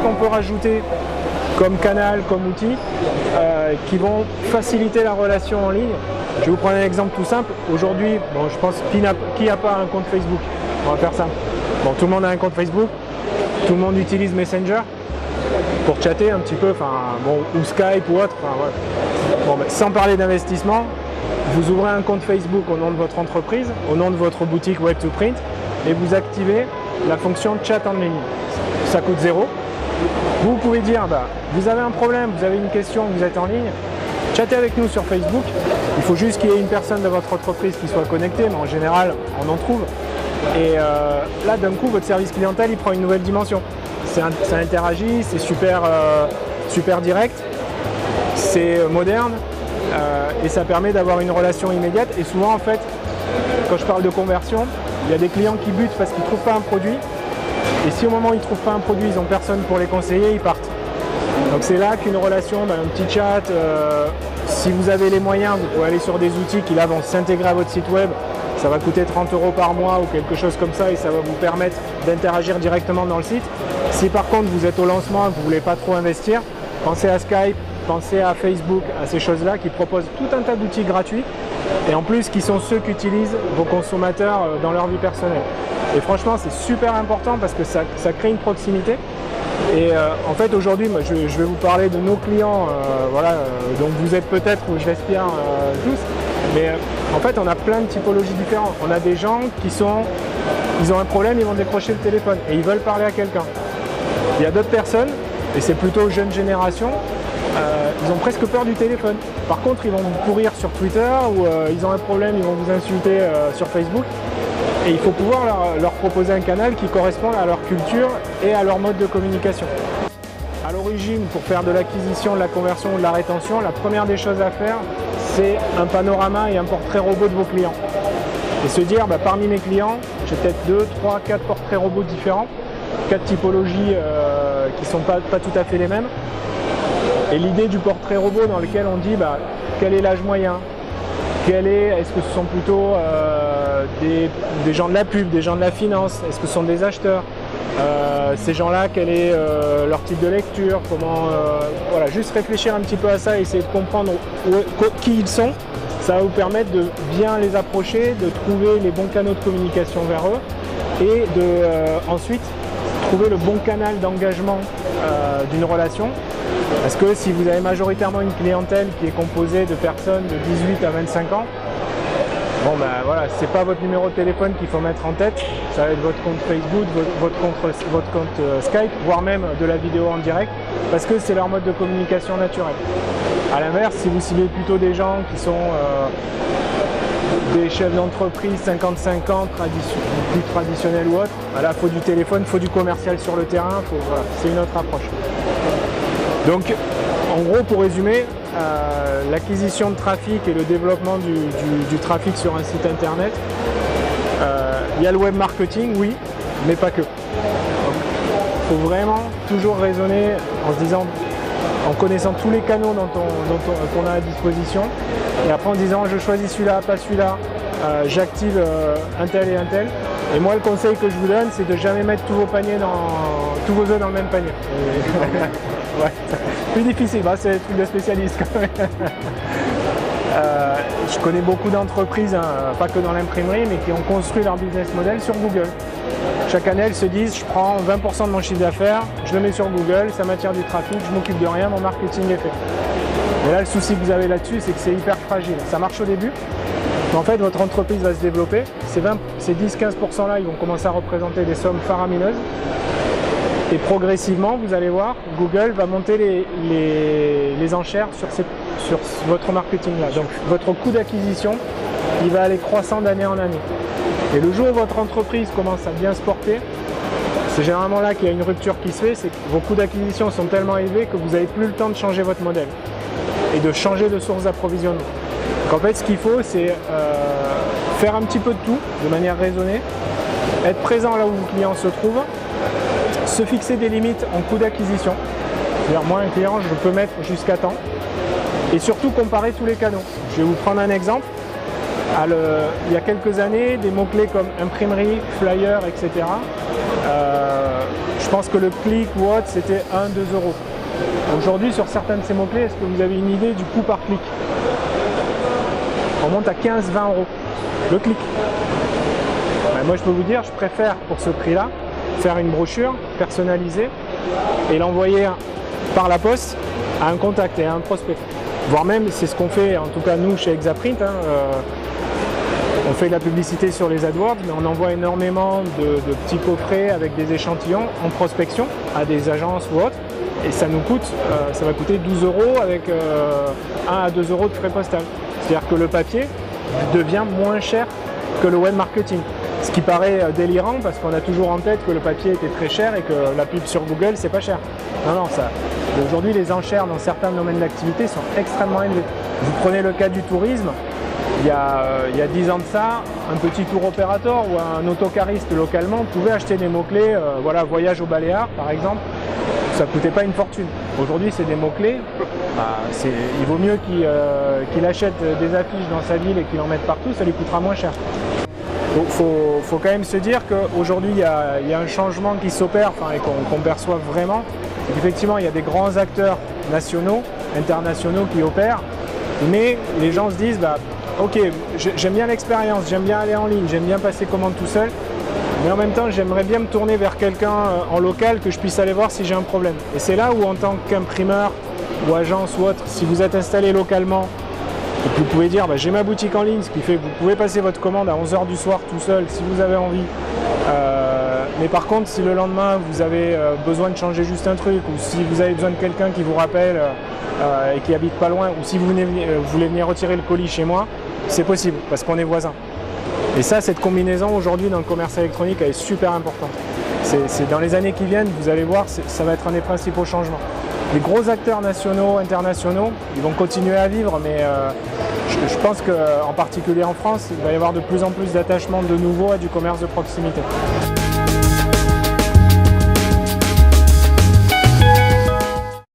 qu'on peut rajouter comme canal, comme outil, qui vont faciliter la relation en ligne. Je vais vous prendre un exemple tout simple. Aujourd'hui, bon, je pense qui n'a pas un compte Facebook? On va faire simple. Bon, tout le monde a un compte Facebook, tout le monde utilise Messenger pour chatter un petit peu, bon, ou Skype ou autre. Ouais. Bon, sans parler d'investissement, vous ouvrez un compte Facebook au nom de votre entreprise, au nom de votre boutique Web2Print, et vous activez la fonction chat en ligne. Ça coûte 0. Vous pouvez dire, vous avez un problème, vous avez une question, vous êtes en ligne, chattez avec nous sur Facebook. Il faut juste qu'il y ait une personne de votre entreprise qui soit connectée, mais en général, on en trouve. Et là, d'un coup, votre service clientèle, il prend une nouvelle dimension. Ça interagit, c'est super direct, c'est moderne, et ça permet d'avoir une relation immédiate. Et souvent, en fait, quand je parle de conversion, il y a des clients qui butent parce qu'ils ne trouvent pas un produit. Et si au moment où ils ne trouvent pas un produit, ils n'ont personne pour les conseiller, ils partent. Donc c'est là qu'une relation, un petit chat, si vous avez les moyens, vous pouvez aller sur des outils qui là vont s'intégrer à votre site web. Ça va coûter 30 € par mois ou quelque chose comme ça, et ça va vous permettre d'interagir directement dans le site. Si par contre vous êtes au lancement et que vous ne voulez pas trop investir, pensez à Skype, pensez à Facebook, à ces choses-là qui proposent tout un tas d'outils gratuits, et en plus qui sont ceux qu'utilisent vos consommateurs dans leur vie personnelle. Et franchement, c'est super important parce que ça crée une proximité. Et en fait, aujourd'hui, je vais vous parler de nos clients, donc vous êtes peut-être, ou je l'espère, tous. Mais en fait, on a plein de typologies différentes. On a des gens ils ont un problème, ils vont décrocher le téléphone et ils veulent parler à quelqu'un. Il y a d'autres personnes, et c'est plutôt jeune génération, ils ont presque peur du téléphone. Par contre, ils vont vous pourrir sur Twitter, ou ils ont un problème, ils vont vous insulter sur Facebook. Et il faut pouvoir leur proposer un canal qui correspond à leur culture et à leur mode de communication. À l'origine, pour faire de l'acquisition, de la conversion ou de la rétention, la première des choses à faire, c'est un panorama et un portrait robot de vos clients. Et se dire, parmi mes clients, j'ai peut-être 2, 3, 4 portraits robots différents, 4 typologies qui ne sont pas tout à fait les mêmes. Et l'idée du portrait robot dans lequel on dit quel est l'âge moyen, est-ce que ce sont plutôt des gens de la pub, des gens de la finance, est-ce que ce sont des acheteurs, ces gens-là, quel est leur type de lecture, voilà, juste réfléchir un petit peu à ça et essayer de comprendre qui ils sont. Ça va vous permettre de bien les approcher, de trouver les bons canaux de communication vers eux et de ensuite trouver le bon canal d'engagement d'une relation. Parce que si vous avez majoritairement une clientèle qui est composée de personnes de 18 à 25 ans, voilà, c'est pas votre numéro de téléphone qu'il faut mettre en tête, ça va être votre compte Facebook, votre compte Skype, voire même de la vidéo en direct, parce que c'est leur mode de communication naturel. A l'inverse, si vous ciblez plutôt des gens qui sont des chefs d'entreprise 50-50, plus traditionnels ou autres, là il faut du téléphone, il faut du commercial sur le terrain, voilà, c'est une autre approche. Donc, en gros, pour résumer, l'acquisition de trafic et le développement du trafic sur un site internet, il y a le web marketing, oui, mais pas que. Il faut vraiment toujours raisonner en se disant, en connaissant tous les canaux qu'on a à disposition, et après en disant je choisis celui-là, pas celui-là, j'active un tel et un tel. Et moi, le conseil que je vous donne, c'est de jamais mettre tous vos œufs dans le même panier. Ouais. Plus difficile, c'est un truc de spécialiste quand même. Je connais beaucoup d'entreprises, pas que dans l'imprimerie, mais qui ont construit leur business model sur Google. Chaque année, elles se disent, je prends 20% de mon chiffre d'affaires, je le mets sur Google, ça m'attire du trafic, je m'occupe de rien, mon marketing est fait. Et là, le souci que vous avez là-dessus, c'est que c'est hyper fragile. Ça marche au début, mais en fait, votre entreprise va se développer. Ces 10-15% là, ils vont commencer à représenter des sommes faramineuses. Et progressivement, vous allez voir, Google va monter les enchères sur votre marketing là. Donc votre coût d'acquisition, il va aller croissant d'année en année. Et le jour où votre entreprise commence à bien se porter, c'est généralement là qu'il y a une rupture qui se fait, c'est que vos coûts d'acquisition sont tellement élevés que vous n'avez plus le temps de changer votre modèle et de changer de source d'approvisionnement. Donc en fait, ce qu'il faut, c'est faire un petit peu de tout, de manière raisonnée, être présent là où vos clients se trouvent, se fixer des limites en coût d'acquisition. C'est-à-dire, moi, un client, je peux mettre jusqu'à temps. Et surtout, comparer tous les canaux. Je vais vous prendre un exemple. Il y a quelques années, des mots-clés comme imprimerie, flyer, etc. Je je pense que le clic ou autre, c'était 1-2 euros. Aujourd'hui, sur certains de ces mots-clés, est-ce que vous avez une idée du coût par clic? On monte à 15-20 euros le clic. Ben, moi, je peux vous dire, je préfère pour ce prix-là faire une brochure personnalisée et l'envoyer par la poste à un contact et à un prospect. Voire même, c'est ce qu'on fait, en tout cas nous, chez Exaprint. On fait de la publicité sur les AdWords, mais on envoie énormément de petits coffrets avec des échantillons en prospection à des agences ou autres. Et ça nous coûte, ça va coûter 12 euros avec 1 à 2 euros de frais postal. C'est-à-dire que le papier devient moins cher que le web marketing. Ce qui paraît délirant parce qu'on a toujours en tête que le papier était très cher et que la pub sur Google, c'est pas cher. Non, non, ça. Aujourd'hui, les enchères dans certains domaines d'activité sont extrêmement élevées. Vous prenez le cas du tourisme. Il y a 10 ans de ça, un petit tour opérateur ou un autocariste localement pouvait acheter des mots-clés, voilà, voyage au Baléares par exemple, ça ne coûtait pas une fortune. Aujourd'hui, c'est des mots-clés, il vaut mieux qu'il achète des affiches dans sa ville et qu'il en mette partout, ça lui coûtera moins cher. Donc faut quand même se dire qu'aujourd'hui, il y a un changement qui s'opère et qu'on perçoit vraiment. Effectivement, il y a des grands acteurs nationaux, internationaux qui opèrent, mais les gens se disent, ok, j'aime bien l'expérience, j'aime bien aller en ligne, j'aime bien passer commande tout seul, mais en même temps, j'aimerais bien me tourner vers quelqu'un en local que je puisse aller voir si j'ai un problème. Et c'est là où, en tant qu'imprimeur ou agence ou autre, si vous êtes installé localement, vous pouvez dire j'ai ma boutique en ligne, ce qui fait que vous pouvez passer votre commande à 11 h du soir tout seul si vous avez envie. Mais par contre, si le lendemain vous avez besoin de changer juste un truc, ou si vous avez besoin de quelqu'un qui vous rappelle et qui habite pas loin, ou si vous voulez venir retirer le colis chez moi, c'est possible parce qu'on est voisins. Et ça, cette combinaison aujourd'hui dans le commerce électronique, elle est super importante. C'est dans les années qui viennent, vous allez voir, ça va être un des principaux changements. Les gros acteurs nationaux, internationaux, ils vont continuer à vivre, mais je pense qu'en particulier en France, il va y avoir de plus en plus d'attachement de nouveau à du commerce de proximité.